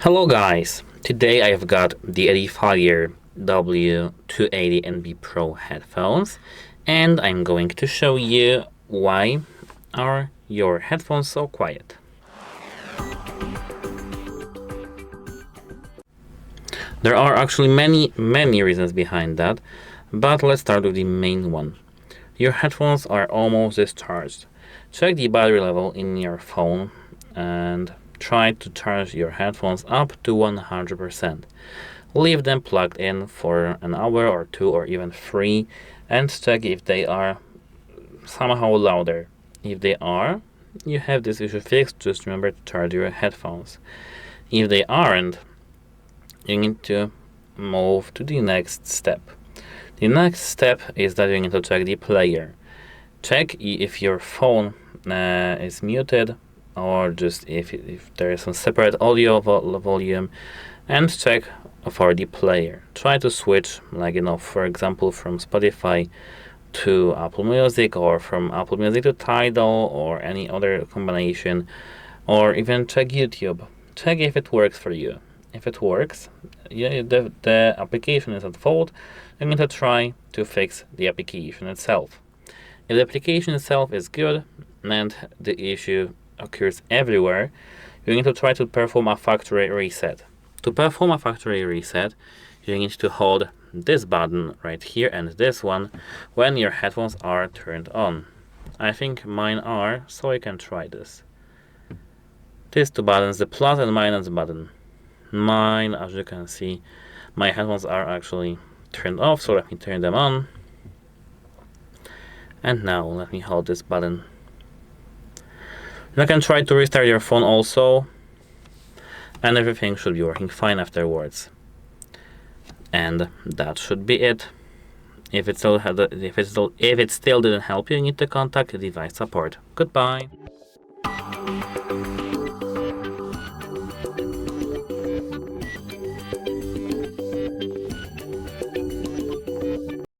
Hello guys, today I've got the EDIFIER W280NB Pro headphones and I'm going to show you why are your headphones so quiet. There are actually many reasons behind that, but let's start with the main one. Your headphones are almost discharged. Check the battery level in your phone and try to charge your headphones up to 100%. Leave them plugged in for an hour or two or even 3 and check if they are somehow louder. If they are, you have this issue fixed. Just remember to charge your headphones. If they aren't, you need to move to the next step. The next step is that you need to check the player. Check if your phone is muted or just if there is some separate audio volume, and check for the player. Try to switch, for example, from Spotify to Apple Music or from Apple Music to Tidal or any other combination, or even check YouTube. Check if it works for you. If it works, the application is at fault, you're going to try to fix the application itself. If the application itself is good and the issue occurs everywhere, you're going to try to perform a factory reset. To perform a factory reset, you need to hold this button right here and this one when your headphones are turned on. I think mine are, so I can try this. These two buttons, the plus and minus button. Mine, as you can see, my headphones are actually turned off, so let me turn them on. And now let me hold this button. You can try to restart your phone also, and everything should be working fine afterwards. And that should be it. If it still didn't help you, you need to contact device support. Goodbye.